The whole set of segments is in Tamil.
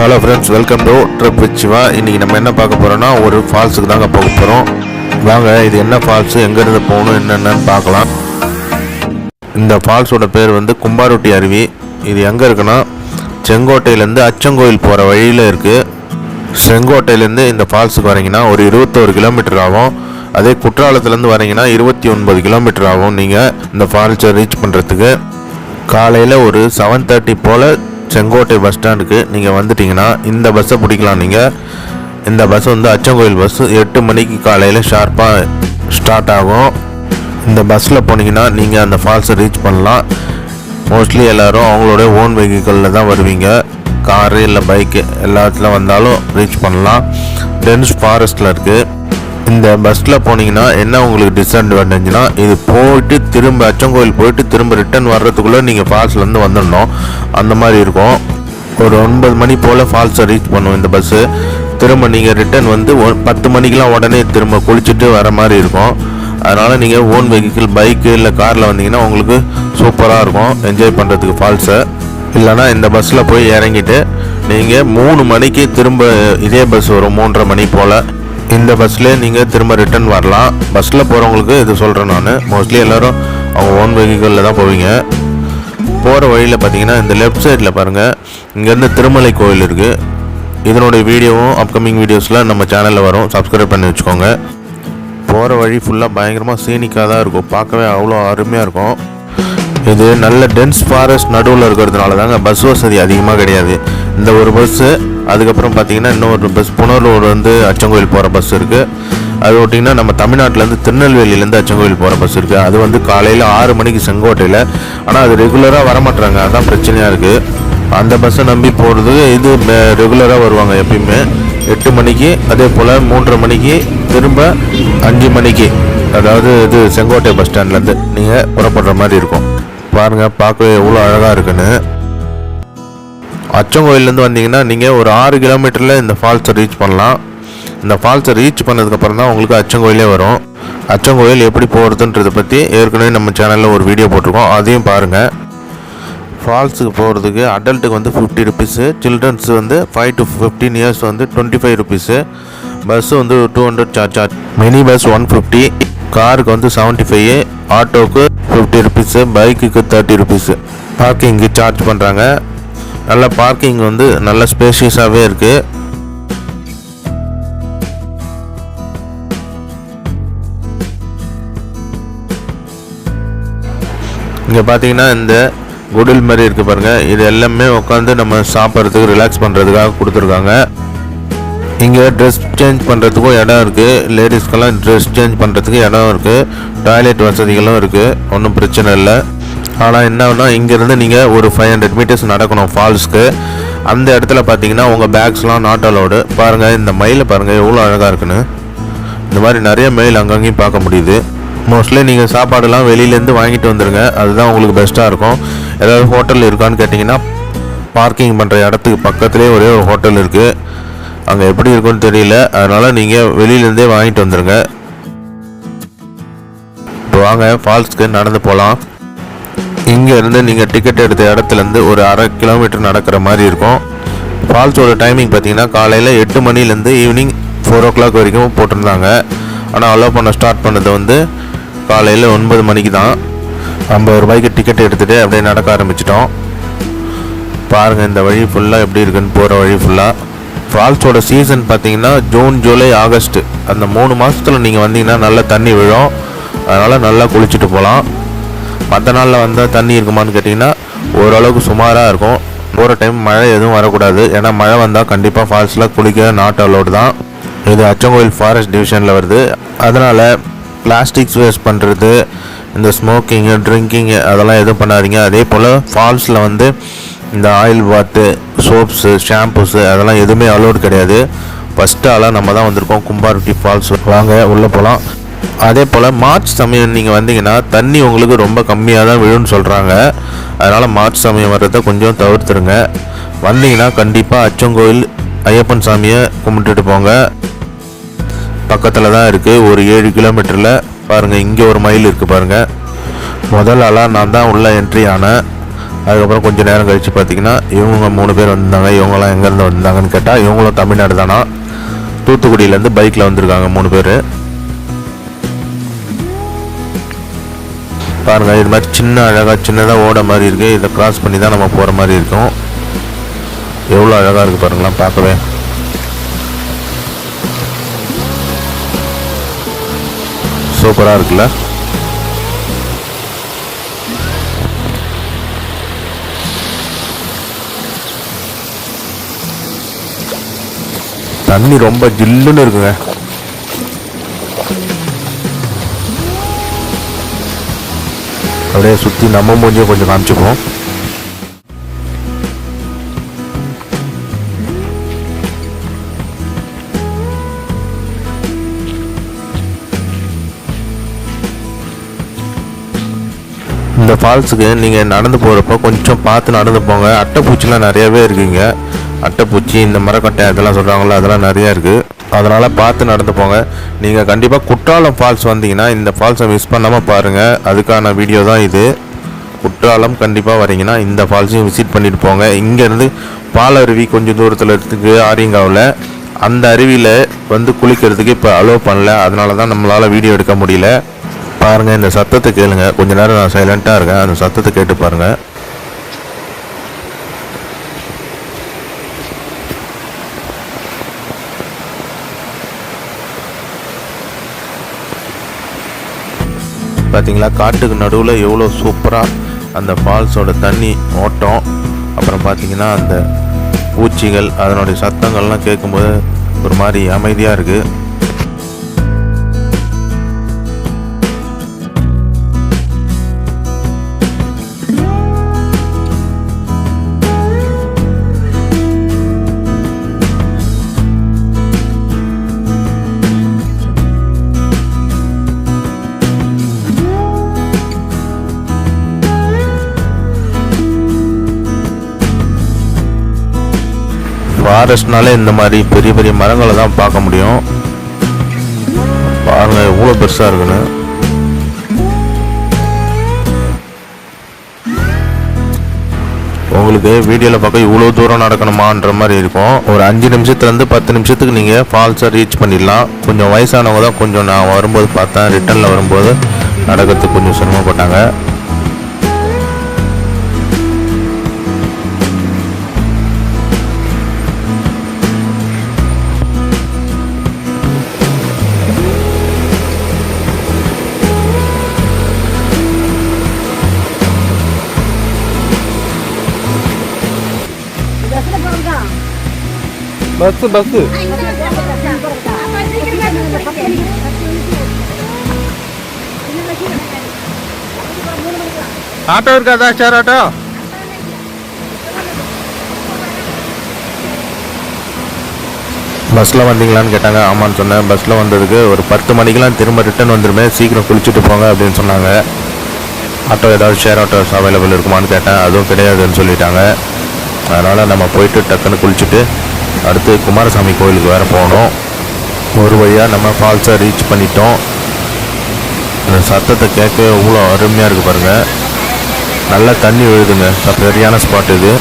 Hello friends, welcome to trip with Siva. இன்றைக்கி நம்ம என்ன பார்க்க போகிறோன்னா ஒரு ஃபால்ஸுக்கு தாங்க போக போகிறோம். வாங்க, இது என்ன ஃபால்ஸு, எங்கேருந்து போகணும், என்னென்னு பார்க்கலாம். இந்த ஃபால்ஸோட பேர் வந்து கும்பாரொட்டி அருவி. இது எங்கே இருக்குன்னா செங்கோட்டையிலேருந்து அச்சங்கோயில் போகிற வழியில் இருக்குது. செங்கோட்டையிலேருந்து இந்த ஃபால்ஸுக்கு வரீங்கன்னா ஒரு 21 கிலோமீட்டர் ஆகும். அதே குற்றாலத்துலேருந்து வரீங்கன்னா 29 கிலோமீட்டர் ஆகும். நீங்கள் இந்த ஃபால்ஸை ரீச் பண்ணுறதுக்கு காலையில் ஒரு 7:30 போல் செங்கோட்டை பஸ் ஸ்டாண்டுக்கு நீங்கள் வந்துட்டிங்கன்னா இந்த பஸ்ஸை பிடிக்கலாம். நீங்கள் இந்த பஸ் வந்து அச்சங்கோயில் பஸ்ஸு 8 மணிக்கு காலையில் ஷார்ப்பாக ஸ்டார்ட் ஆகும். இந்த பஸ்ஸில் போனீங்கன்னா நீங்கள் அந்த ஃபால்ஸை ரீச் பண்ணலாம். மோஸ்ட்லி எல்லோரும் அவங்களோட ஓன் வெஹிக்கிளில் தான் வருவீங்க. காரு இல்லை பைக்கு எல்லாத்துல வந்தாலும் ரீச் பண்ணலாம். டென்ஸ் ஃபாரஸ்ட்டில் இருக்குது. இந்த பஸ்ஸில் போனீங்கன்னா என்ன உங்களுக்கு டிஸ்அட்வான்டேஜ்னா, இது போயிட்டு திரும்ப அச்சங்கோயில் போயிட்டு திரும்ப ரிட்டர்ன் வர்றதுக்குள்ளே நீங்கள் ஃபால்ஸ்லேருந்து வந்துடணும். அந்த மாதிரி இருக்கும். ஒரு 9 மணி போல் ஃபால்ஸை ரீச் பண்ணும் இந்த பஸ்ஸு. திரும்ப நீங்கள் ரிட்டர்ன் வந்து 10 மணிக்கெலாம் உடனே திரும்ப குளிச்சுட்டு வர மாதிரி இருக்கும். அதனால் நீங்கள் ஓன் வெஹிக்கிள் பைக்கு இல்லை காரில் வந்தீங்கன்னா உங்களுக்கு சூப்பராக இருக்கும் என்ஜாய் பண்ணுறதுக்கு ஃபால்ஸை. இல்லைனா இந்த பஸ்ஸில் போய் இறங்கிட்டு நீங்கள் 3 மணிக்கு திரும்ப இதே பஸ் வரும் 3:30 மணி போல். இந்த பஸ்லேயே நீங்கள் திரும்ப ரிட்டர்ன் வரலாம். பஸ்ஸில் போகிறவங்களுக்கு இது சொல்கிறேன் நான். மோஸ்ட்லி எல்லோரும் அவங்க ஓன் வெஹிக்கிளில் தான் போவீங்க. போகிற வழியில் பார்த்தீங்கன்னா இந்த லெஃப்ட் சைடில் பாருங்கள், இங்கேருந்து திருமலை கோயில் இருக்குது. இதனுடைய வீடியோவும் அப்கமிங் வீடியோஸில் நம்ம சேனலில் வரும். சப்ஸ்கிரைப் பண்ணி வச்சுக்கோங்க. போகிற வழி ஃபுல்லாக பயங்கரமாக சீனிக்காக தான் இருக்கும். பார்க்கவே அவ்வளோ அருமையாக இருக்கும். இது நல்ல டென்ஸ் ஃபாரஸ்ட் நடுவில் இருக்கிறதுனால தாங்க பஸ் வசதி அதிகமாக கிடையாது. இந்த ஒரு பஸ்ஸு, அதுக்கப்புறம் பார்த்தீங்கன்னா இன்னொரு பஸ் புனலூர் வந்து அச்சங்கோயில் போகிற பஸ் இருக்குது. அது ஓட்டிங்கன்னா நம்ம தமிழ்நாட்டிலேருந்து திருநெல்வேலியிலேருந்து அச்சங்கோயில் போகிற பஸ் இருக்குது. அது வந்து காலையில் 6 மணிக்கு செங்கோட்டையில். ஆனால் அது ரெகுலராக வரமாட்டுறாங்க, அதுதான் பிரச்சனையாக இருக்குது. அந்த பஸ்ஸை நம்பி போகிறது இது ரெகுலராக வருவாங்க எப்பயுமே 8 மணிக்கு. அதே போல் 3:30 மணிக்கு திரும்ப 5 மணிக்கு, அதாவது இது செங்கோட்டை பஸ் ஸ்டாண்ட்லேருந்து நீங்கள் புறப்படுற மாதிரி இருக்கும். பாருங்கள், பார்க்கவே எவ்வளோ அழகாக இருக்குன்னு. அச்சங்கோயிலேருந்து வந்தீங்கன்னா நீங்கள் ஒரு 6 கிலோமீட்டரில் இந்த ஃபால்ஸை ரீச் பண்ணலாம். இந்த ஃபால்ஸை ரீச் பண்ணதுக்கப்புறம் தான் உங்களுக்கு அச்சங்கோயிலே வரும். அச்சங்கோயில் எப்படி போகிறதுன்றதை பற்றி ஏற்கனவே நம்ம சேனலில் ஒரு வீடியோ போட்டிருக்கோம், அதையும் பாருங்கள். ஃபால்ஸுக்கு போகிறதுக்கு அடல்ட்டுக்கு வந்து 50 ருபீஸு, சில்ட்ரன்ஸ் வந்து 5 to 15 இயர்ஸ் வந்து 25 ருபீஸு. பஸ்ஸு வந்து 200 சார்ஜ். மினி பஸ் 150, காருக்கு வந்து 75, ஆட்டோவுக்கு 50 ருபீஸு, பைக்குக்கு 30 ருபீஸு. பார்க்கிங்கு சார்ஜ் பண்ணுறாங்க. நல்ல பார்க்கிங் வந்து நல்ல ஸ்பேஷியஸாகவே இருக்குது. இங்கே பார்த்தீங்கன்னா இந்த குடில் மாதிரி இருக்குது பாருங்கள். இது எல்லாமே உட்காந்து நம்ம சாப்பிட்றதுக்கு ரிலாக்ஸ் பண்ணுறதுக்காக கொடுத்துருக்காங்க. இங்கே ட்ரெஸ் சேஞ்ச் பண்ணுறதுக்கும் இடம் இருக்குது. லேடிஸ்க்கெல்லாம் ட்ரெஸ் சேஞ்ச் பண்ணுறதுக்கு இடம் இருக்குது. டாய்லெட் வசதிகளும் இருக்குது. ஒன்றும் பிரச்சனை இல்லை. ஆனால் என்னன்னா, இங்கேருந்து நீங்கள் ஒரு 500 மீட்டர்ஸ் நடக்கணும் ஃபால்ஸ்க்கு. அந்த இடத்துல பார்த்தீங்கன்னா உங்கள் பேக்ஸ்லாம் நாட் அலோடு. பாருங்கள், இந்த மயிலை பாருங்கள் எவ்வளோ அழகாக இருக்குன்னு. இந்த மாதிரி நிறைய மயில் அங்கங்கேயும் பார்க்க முடியுது. மோஸ்ட்லி நீங்கள் சாப்பாடெல்லாம் வெளியிலேருந்து வாங்கிட்டு வந்துடுங்க, அதுதான் உங்களுக்கு பெஸ்ட்டாக இருக்கும். ஏதாவது ஹோட்டல் இருக்கான்னு கேட்டிங்கன்னா, பார்க்கிங் பண்ணுற இடத்துக்கு பக்கத்துலேயே ஒரே ஒரு ஹோட்டல் இருக்குது. அங்கே எப்படி இருக்குன்னு தெரியல, அதனால் நீங்கள் வெளியிலேருந்தே வாங்கிட்டு வந்துடுங்க. இப்போ வாங்க ஃபால்ஸ்க்கு நடந்து போகலாம். இங்கேருந்து நீங்கள் டிக்கெட் எடுத்த இடத்துலேருந்து ஒரு 1/2 கிலோமீட்டர் நடக்கிற மாதிரி இருக்கும். ஃபால்ஸோட டைமிங் பார்த்தீங்கன்னா காலையில் 8 மணிலேருந்து ஈவினிங் 4 o'clock வரைக்கும் போட்டிருந்தாங்க. ஆனால் அலோவ் பண்ண ஸ்டார்ட் பண்ணது வந்து காலையில் 9 மணிக்கு தான். 50 ரூபாய்க்கு டிக்கெட் எடுத்துகிட்டு அப்படியே நடக்க ஆரம்பிச்சிட்டோம். பாருங்கள் இந்த வழி ஃபுல்லாக எப்படி இருக்குன்னு, போகிற வழி ஃபுல்லாக. ஃபால்ஸோட சீசன் பார்த்தீங்கன்னா ஜூன், ஜூலை, ஆகஸ்ட், அந்த 3 மாதத்தில் நீங்கள் வந்தீங்கன்னா நல்லா தண்ணி விழும். அதனால் நல்லா குளிச்சுட்டு போகலாம். மற்ற நாளில் வந்தால் தண்ணி இருக்குமான்னு கேட்டிங்கன்னா ஓரளவுக்கு சுமாராக இருக்கும். போகிற டைம் மழை எதுவும் வரக்கூடாது. ஏன்னா மழை வந்தால் கண்டிப்பாக ஃபால்ஸில் குளிக்க நாட் அலோடு தான். இது அச்சங்கோயில் ஃபாரஸ்ட் டிவிஷனில் வருது. அதனால் பிளாஸ்டிக்ஸ் வேஸ்ட் பண்ணுறது, இந்த ஸ்மோக்கிங்கு, ட்ரிங்கிங்கு அதெல்லாம் எதுவும் பண்ணாதீங்க. அதே போல் ஃபால்ஸில் வந்து இந்த ஆயில் பாத்து, சோப்ஸு, ஷாம்பூஸு அதெல்லாம் எதுவுமே அலோடு கிடையாது. ஃபஸ்ட்டு ஆளாக நம்ம தான் வந்திருக்கோம் கும்பாரொட்டி ஃபால்ஸ். வாங்க உள்ளே போகலாம். அதே போல் மார்ச் சமயம் நீங்கள் வந்தீங்கன்னா தண்ணி உங்களுக்கு ரொம்ப கம்மியாக தான் விழுன்னு சொல்கிறாங்க. அதனால் மார்ச் சமயம் வர்றதை கொஞ்சம் தவிர்த்துருங்க. வந்தீங்கன்னா கண்டிப்பாக அச்சங்கோயில் ஐயப்பன் சாமியை கும்பிட்டுட்டு போங்க. பக்கத்தில் தான் இருக்குது, ஒரு 7 கிலோமீட்டரில். பாருங்கள், இங்கே ஒரு மயில் இருக்குது பாருங்கள். முதல் ஆளாக நான் தான் உள்ளே என்ட்ரி ஆனேன். அதுக்கப்புறம் கொஞ்சம் நேரம் கழித்து பார்த்தீங்கன்னா இவங்க 3 பேர் வந்திருந்தாங்க. இவங்கெல்லாம் எங்கேருந்து வந்தாங்கன்னு கேட்டால் இவங்களும் தமிழ்நாடு தானா, தூத்துக்குடியிலேருந்து பைக்கில் வந்திருக்காங்க 3 பேர். பாருங்கள், இது மாதிரி சின்னதாக ஓட மாதிரி இருக்குது. இதை கிராஸ் பண்ணி தான் நம்ம போகிற மாதிரி இருக்கும். எவ்வளோ அழகாக இருக்குது பாருங்களேன் பார்க்கவே. சூப்பராக இருக்குல்ல. தண்ணி ரொம்ப ஜில்லுன்னு இருக்குங்க. அப்படியே சுற்றி நம்ம மூஞ்சியை கொஞ்சம் காமிச்சுக்குவோம். இந்த ஃபால்ஸுக்கு நீங்கள் நடந்து போகிறப்ப கொஞ்சம் பார்த்து நடந்து போங்க. அட்டைப்பூச்சிலாம் நிறையாவே இருக்குங்க. அட்டைப்பூச்சி, இந்த மரக்கட்டை அதெல்லாம் சொல்கிறாங்களோ அதெல்லாம் நிறையா இருக்குது. அதனால் பார்த்து நடந்து போங்க. நீங்கள் கண்டிப்பாக குற்றாலம் ஃபால்ஸ் வந்தீங்கன்னா இந்த ஃபால்ஸை மிஸ் பண்ணாமல் பாருங்கள். அதுக்கான வீடியோ தான் இது. குற்றாலம் கண்டிப்பாக வரீங்கன்னா இந்த ஃபால்ஸையும் விசிட் பண்ணிட்டு போங்க. இங்கேருந்து பாலருவி கொஞ்சம் தூரத்தில் இருக்குது ஆரியங்காவில். அந்த அருவியில் வந்து குளிக்கிறதுக்கு இப்போ அலோவ் பண்ணல. அதனால தான் நம்மளால் வீடியோ எடுக்க முடியல. பாருங்கள், இந்த சத்தத்தை கேளுங்க. கொஞ்ச நேரம் நான் சைலண்ட்டாக இருக்கேன், அந்த சத்தத்தை கேட்டு பாருங்கள். பார்த்தீங்களா, காட்டுக்கு நடுவில் எவ்வளோ சூப்பராக அந்த ஃபால்ஸோட தண்ணி ஓட்டம். அப்புறம் பார்த்தீங்கன்னா அந்த பூச்சிகள் அதனுடைய சத்தங்கள்லாம் கேட்கும்போது ஒரு மாதிரி அமைதியாக இருக்குது. ஃபாரஸ்ட்னாலே இந்த மாதிரி பெரிய பெரிய மரங்களை தான் பார்க்க முடியும். பாருங்கள் எவ்வளோ பெருசாக இருக்குன்னு. உங்களுக்கு வீடியோவில் பார்க்க இவ்வளோ தூரம் நடக்கணுமான்ற மாதிரி இருக்கும். ஒரு 5 நிமிஷத்துலேருந்து 10 நிமிஷத்துக்கு நீங்கள் ஃபால்ஸை ரீச் பண்ணிடலாம். கொஞ்சம் வயசானவங்க தான் கொஞ்சம் நான் வரும்போது பார்த்தேன், ரிட்டனில் வரும்போது நடக்கிறதுக்கு கொஞ்சம் சிரமப்பட்டாங்க. பஸ் ஆட்டோ இருக்காதா? Share auto. பஸ்ஸில் வந்தீங்களான்னு கேட்டாங்க. ஆமான்னு சொன்னேன். பஸ்ஸில் வந்ததுக்கு ஒரு 10 மணிக்கெலாம் திரும்ப ரிட்டன் வந்துடுமே, சீக்கிரம் குளிச்சுட்டு போங்க அப்படின்னு சொன்னாங்க. ஆட்டோ ஏதாவது ஷேர் ஆட்டோஸ் அவைலபிள் இருக்குமான்னு கேட்டேன். அதுவும் கிடையாதுன்னு சொல்லிட்டாங்க. அதனால் நம்ம போயிட்டு டக்குன்னு குளிச்சுட்டு அடுத்து குமாரசாமி கோயிலுக்கு வேறு போகணும். ஒரு வழியாக நம்ம ஃபால்ஸை ரீச் பண்ணிட்டோம். அந்த சத்தத்தை கேட்க எவ்வளோ அருமையாக இருக்குது பாருங்கள். நல்லா தண்ணி விழுதுங்க. சரியான ஸ்பாட் இது.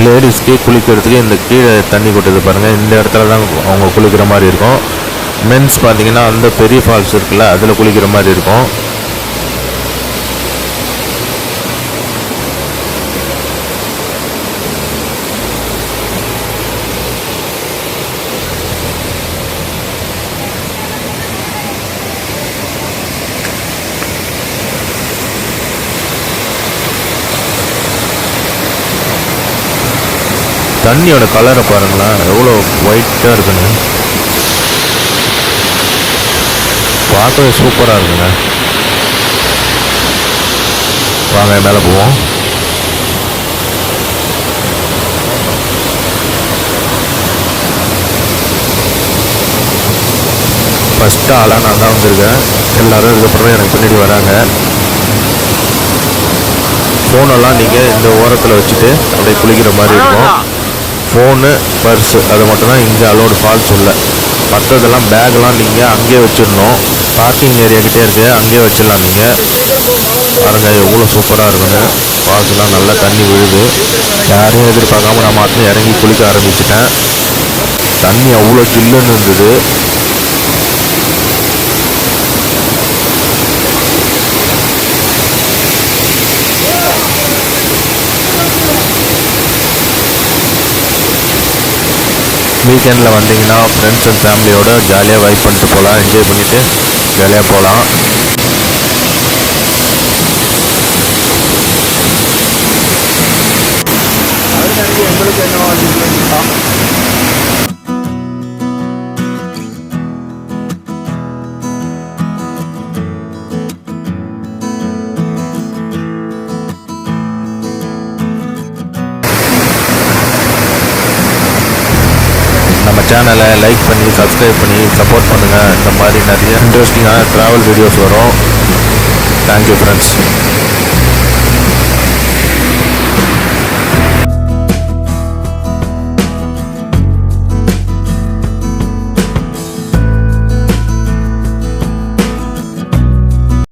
லேடிஸ்க்கு குளிக்கிறதுக்கு இந்த கீழே தண்ணி கொட்டுது பாருங்கள். இந்த இடத்துல தான் அவங்க குளிக்கிற மாதிரி இருக்கும். மென்ஸ் பார்த்தீங்கன்னா அந்த பெரிய ஃபால்ஸ் இருக்குல்ல, அதில் குளிக்கிற மாதிரி இருக்கும். தண்ணியோட கலரை பாருங்களேன், எவ்வளோ ஒயிட்டாக இருக்குன்னு. பார்க்கவே சூப்பராக இருக்குங்க. வாங்க மேலே போவோம். ஃபஸ்ட்டு ஆளாக நான் தான் வந்திருக்கேன். எல்லோரும் இதுக்கப்புறம் எனக்கு பின்னாடி வராங்க. ஃபோனெல்லாம் நீங்கள் இந்த ஓரத்தில் வச்சுட்டு அப்படியே குளிக்கிற மாதிரி இருக்கும். ஃபோனு, பர்ஸு அது மட்டும்தான் இங்கே அலோடு ஃபால்ஸ் உள்ள. மற்றதெல்லாம் பேக்லாம் நீங்கள் அங்கேயே வச்சிடணும். பார்க்கிங் ஏரியா கிட்டே இருக்குது, அங்கேயே வச்சிடலாம். நீங்கள் பாருங்கள் எவ்வளோ சூப்பராக இருக்குன்னு. ஃபால்ஸ்லாம் நல்லா தண்ணி விழுது. யாரையும் எதிர்பார்க்காம நான் மாட்டில் இறங்கி குளிக்க ஆரம்பிச்சிட்டேன். தண்ணி அவ்வளோ ஜில்லுன்னு இருந்தது. வீக்கெண்டில் வந்தீங்கன்னா ஃப்ரெண்ட்ஸ் அண்ட் ஃபேமிலியோடு ஜாலியாக வைப் பண்ணிட்டு போகலாம், என்ஜாய் பண்ணிவிட்டு ஜாலியாக போகலாம். எங்களுக்கு என்ன நம்ம சேனலை லைக் பண்ணி சப்ஸ்கிரைப் பண்ணி சப்போர்ட் பண்ணுங்கள். இந்த மாதிரி நிறைய இன்ட்ரெஸ்டிங்கான ட்ராவல் வீடியோஸ் வரும். Thank you friends.